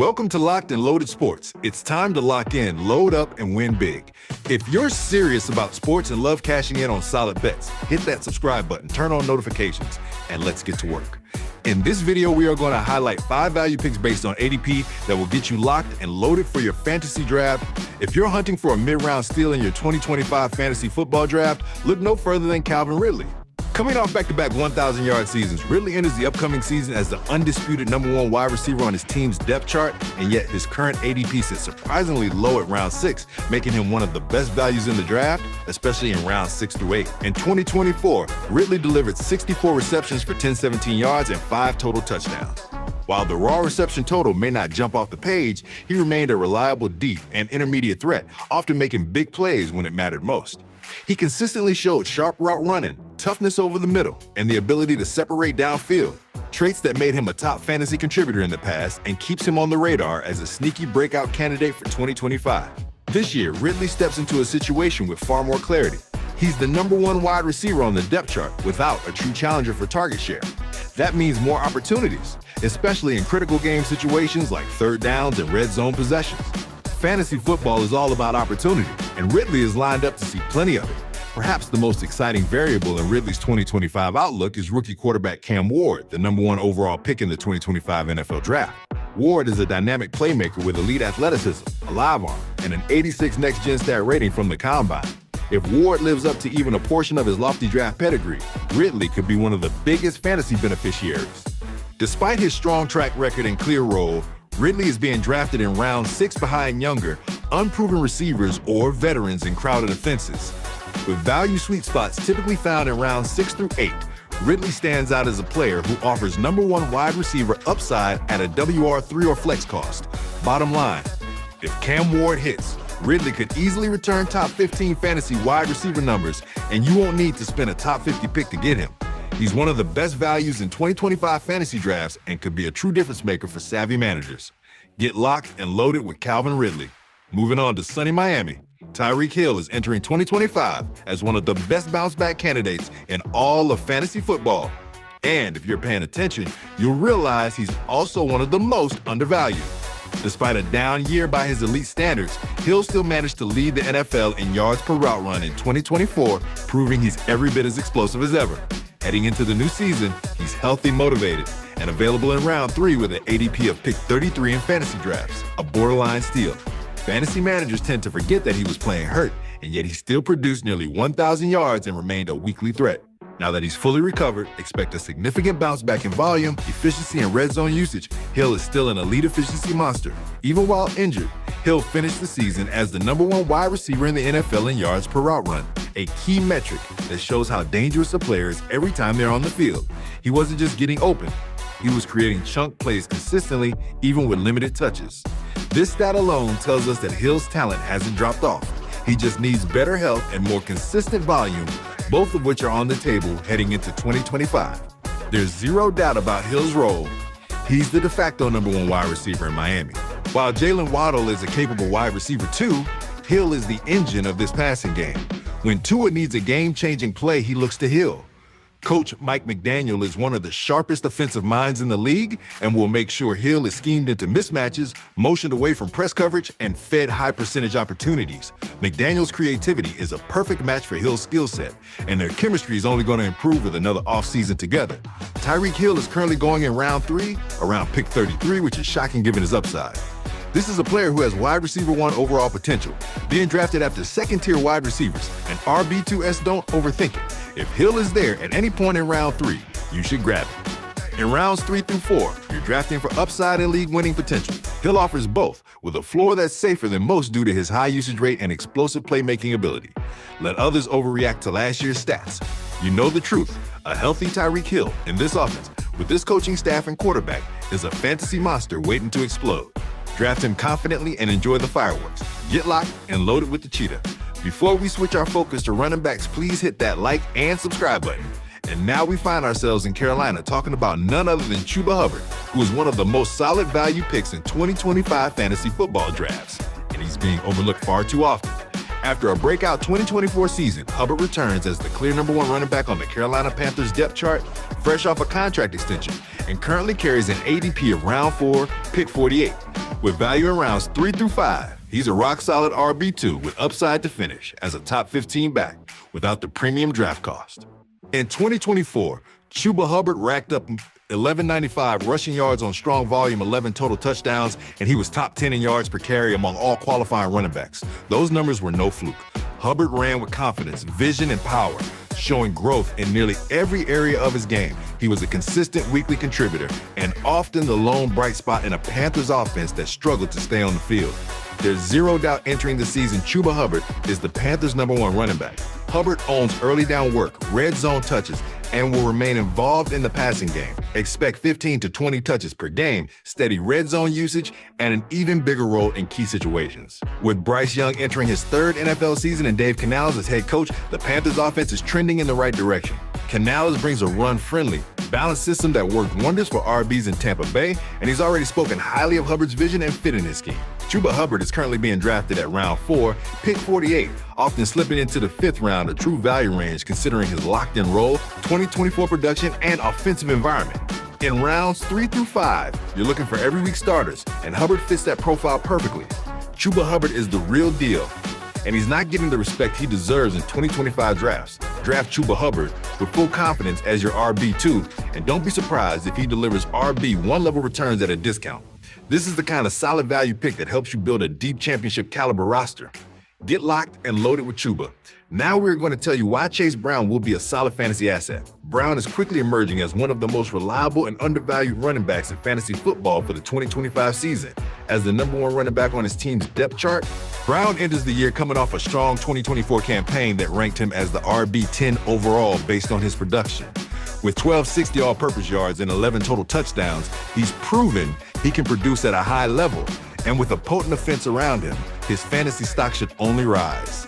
Welcome to Locked and Loaded Sports. It's time to lock in, load up, and win big. If you're serious about sports and love cashing in on solid bets, hit that subscribe button, turn on notifications, and let's get to work. In this video, we are going to highlight 5 value picks based on ADP that will get you locked and loaded for your fantasy draft. If you're hunting for a mid-round steal in your 2025 fantasy football draft, look no further than Calvin Ridley. Coming off back-to-back 1,000-yard seasons, Ridley enters the upcoming season as the undisputed #1 wide receiver on his team's depth chart, and yet his current ADP sits surprisingly low at round 6, making him one of the best values in the draft, especially in rounds 6 through 8. In 2024, Ridley delivered 64 receptions for 1017 yards and 5 total touchdowns. While the raw reception total may not jump off the page, he remained a reliable deep and intermediate threat, often making big plays when it mattered most. He consistently showed sharp route running, toughness over the middle, and the ability to separate downfield, traits that made him a top fantasy contributor in the past and keeps him on the radar as a sneaky breakout candidate for 2025. This year, Ridley steps into a situation with far more clarity. He's the #1 wide receiver on the depth chart without a true challenger for target share. That means more opportunities, especially in critical game situations like third downs and red zone possessions. Fantasy football is all about opportunity, and Ridley is lined up to see plenty of it. Perhaps the most exciting variable in Ridley's 2025 outlook is rookie quarterback Cam Ward, the #1 overall pick in the 2025 NFL Draft. Ward is a dynamic playmaker with elite athleticism, a live arm, and an 86 next-gen stat rating from the Combine. If Ward lives up to even a portion of his lofty draft pedigree, Ridley could be one of the biggest fantasy beneficiaries. Despite his strong track record and clear role, Ridley is being drafted in round 6 behind younger, unproven receivers or veterans in crowded offenses. With value sweet spots typically found in rounds 6 through 8, Ridley stands out as a player who offers #1 wide receiver upside at a WR3 or flex cost. Bottom line, if Cam Ward hits, Ridley could easily return top 15 fantasy wide receiver numbers, and you won't need to spend a top 50 pick to get him. He's one of the best values in 2025 fantasy drafts and could be a true difference maker for savvy managers. Get locked and loaded with Calvin Ridley. Moving on to sunny Miami, Tyreek Hill is entering 2025 as one of the best bounce-back candidates in all of fantasy football. And if you're paying attention, you'll realize he's also one of the most undervalued. Despite a down year by his elite standards, Hill still managed to lead the NFL in yards per route run in 2024, proving he's every bit as explosive as ever. Heading into the new season, he's healthy, motivated, and available in round 3 with an ADP of pick 33 in fantasy drafts, a borderline steal. Fantasy managers tend to forget that he was playing hurt, and yet he still produced nearly 1,000 yards and remained a weekly threat. Now that he's fully recovered, expect a significant bounce back in volume, efficiency, and red zone usage. Hill is still an elite efficiency monster. Even while injured, Hill finished the season as the #1 wide receiver in the NFL in yards per route run, a key metric that shows how dangerous a player is every time they're on the field. He wasn't just getting open, he was creating chunk plays consistently, even with limited touches. This stat alone tells us that Hill's talent hasn't dropped off. He just needs better health and more consistent volume, both of which are on the table heading into 2025. There's zero doubt about Hill's role. He's the de facto #1 wide receiver in Miami. While Jalen Waddle is a capable wide receiver too, Hill is the engine of this passing game. When Tua needs a game-changing play, he looks to Hill. Coach Mike McDaniel is one of the sharpest offensive minds in the league and will make sure Hill is schemed into mismatches, motioned away from press coverage, and fed high-percentage opportunities. McDaniel's creativity is a perfect match for Hill's skill set, and their chemistry is only going to improve with another offseason together. Tyreek Hill is currently going in round 3, around pick 33, which is shocking given his upside. This is a player who has wide receiver 1 overall potential, being drafted after second-tier wide receivers, and RB2S don't overthink it. If Hill is there at any point in round 3, you should grab it. In rounds 3 through 4, you're drafting for upside and league-winning potential. Hill offers both, with a floor that's safer than most due to his high usage rate and explosive playmaking ability. Let others overreact to last year's stats. You know the truth. A healthy Tyreek Hill in this offense, with this coaching staff and quarterback, is a fantasy monster waiting to explode. Draft him confidently and enjoy the fireworks. Get locked and loaded with the cheetah. Before we switch our focus to running backs, please hit that like and subscribe button. And now we find ourselves in Carolina talking about none other than Chuba Hubbard, who is one of the most solid value picks in 2025 fantasy football drafts. And he's being overlooked far too often. After a breakout 2024 season, Hubbard returns as the clear number 1 running back on the Carolina Panthers depth chart, fresh off a contract extension, and currently carries an ADP of round 4, pick 48. With value in rounds 3 through 5, he's a rock-solid RB2 with upside to finish as a top 15 back without the premium draft cost. In 2024, Chuba Hubbard racked up 1195 rushing yards on strong volume, 11 total touchdowns, and he was top 10 in yards per carry among all qualifying running backs. Those numbers were no fluke. Hubbard ran with confidence, vision, and power, showing growth in nearly every area of his game. He was a consistent weekly contributor and often the lone bright spot in a Panthers offense that struggled to stay on the field. There's zero doubt entering the season, Chuba Hubbard is the Panthers' number 1 running back. Hubbard owns early down work, red zone touches, and will remain involved in the passing game. Expect 15 to 20 touches per game, steady red zone usage, and an even bigger role in key situations. With Bryce Young entering his 3rd NFL season and Dave Canales as head coach, the Panthers offense is trending in the right direction. Canales brings a run-friendly, balanced system that worked wonders for RBs in Tampa Bay, and he's already spoken highly of Hubbard's vision and fit in his scheme. Chuba Hubbard is currently being drafted at round 4, pick 48, often slipping into the 5th round, a true value range considering his locked-in role, 2024 production, and offensive environment. In rounds 3 through 5, you're looking for every week starters, and Hubbard fits that profile perfectly. Chuba Hubbard is the real deal, and he's not getting the respect he deserves in 2025 drafts. Draft Chuba Hubbard with full confidence as your RB2, and don't be surprised if he delivers RB1 level returns at a discount. This is the kind of solid value pick that helps you build a deep championship caliber roster. Get locked and loaded with Chuba. Now we're going to tell you why Chase Brown will be a solid fantasy asset. Brown is quickly emerging as one of the most reliable and undervalued running backs in fantasy football for the 2025 season. As the number 1 running back on his team's depth chart, Brown enters the year coming off a strong 2024 campaign that ranked him as the RB10 overall based on his production. With 1,260 all-purpose yards and 11 total touchdowns, he's proven he can produce at a high level. And with a potent offense around him, his fantasy stock should only rise.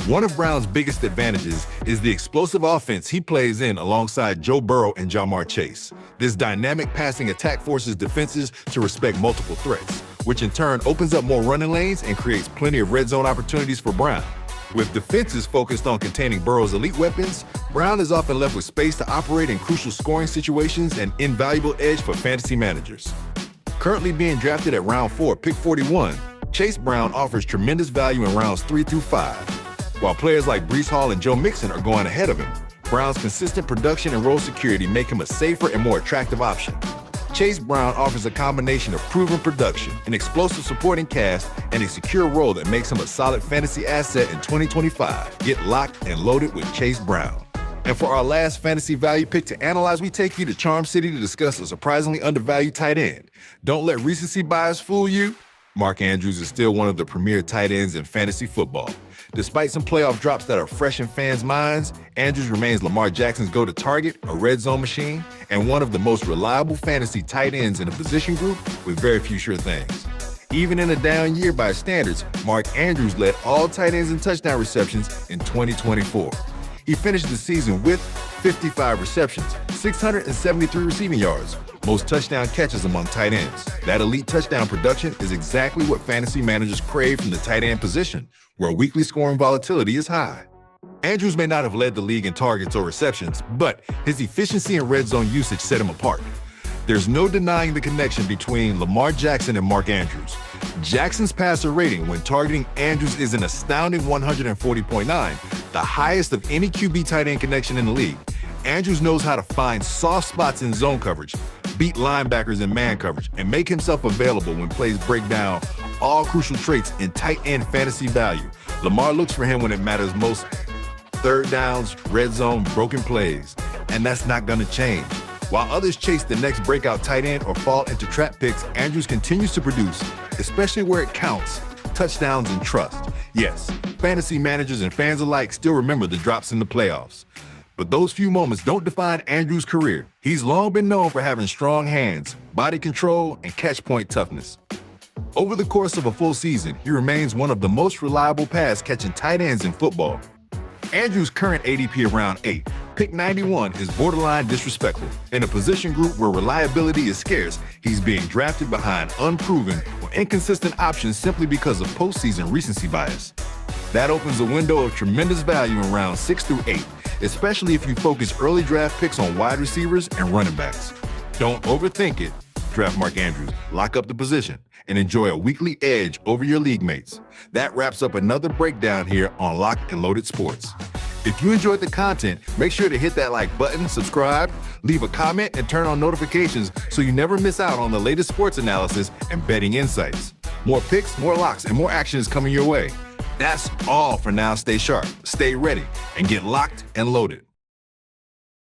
One of Brown's biggest advantages is the explosive offense he plays in alongside Joe Burrow and Ja'Marr Chase. This dynamic passing attack forces defenses to respect multiple threats, which in turn opens up more running lanes and creates plenty of red zone opportunities for Brown. With defenses focused on containing Burrow's elite weapons, Brown is often left with space to operate in crucial scoring situations, an invaluable edge for fantasy managers. Currently being drafted at round 4, pick 41, Chase Brown offers tremendous value in rounds 3 through 5. While players like Breece Hall and Joe Mixon are going ahead of him, Brown's consistent production and role security make him a safer and more attractive option. Chase Brown offers a combination of proven production, an explosive supporting cast, and a secure role that makes him a solid fantasy asset in 2025. Get locked and loaded with Chase Brown. And for our last fantasy value pick to analyze, we take you to Charm City to discuss a surprisingly undervalued tight end. Don't let recency bias fool you. Mark Andrews is still one of the premier tight ends in fantasy football. Despite some playoff drops that are fresh in fans' minds, Andrews remains Lamar Jackson's go-to target, a red zone machine, and one of the most reliable fantasy tight ends in a position group with very few sure things. Even in a down year by standards, Mark Andrews led all tight ends in touchdown receptions in 2024. He finished the season with 55 receptions, 673 receiving yards, most touchdown catches among tight ends. That elite touchdown production is exactly what fantasy managers crave from the tight end position, where weekly scoring volatility is high. Andrews may not have led the league in targets or receptions, but his efficiency and red zone usage set him apart. There's no denying the connection between Lamar Jackson and Mark Andrews. Jackson's passer rating when targeting Andrews is an astounding 140.9, the highest of any QB tight end connection in the league. Andrews knows how to find soft spots in zone coverage, beat linebackers in man coverage, and make himself available when plays break down, all crucial traits in tight end fantasy value. Lamar looks for him when it matters most: third downs, red zone, broken plays. And that's not gonna change. While others chase the next breakout tight end or fall into trap picks, Andrews continues to produce, especially where it counts, touchdowns and trust. Yes, fantasy managers and fans alike still remember the drops in the playoffs. But those few moments don't define Andrews' career. He's long been known for having strong hands, body control, and catch point toughness. Over the course of a full season, he remains one of the most reliable pass-catching tight ends in football. Andrews' current ADP around 8, pick 91, is borderline disrespectful. In a position group where reliability is scarce, he's being drafted behind unproven or inconsistent options simply because of postseason recency bias. That opens a window of tremendous value in rounds 6 through 8, especially if you focus early draft picks on wide receivers and running backs. Don't overthink it. Draft Mark Andrews, lock up the position, and enjoy a weekly edge over your league mates. That wraps up another breakdown here on Locked and Loaded Sports. If you enjoyed the content, make sure to hit that like button, subscribe, leave a comment, and turn on notifications so you never miss out on the latest sports analysis and betting insights. More picks, more locks, and more action is coming your way. That's all for now. Stay sharp, stay ready, and get locked and loaded.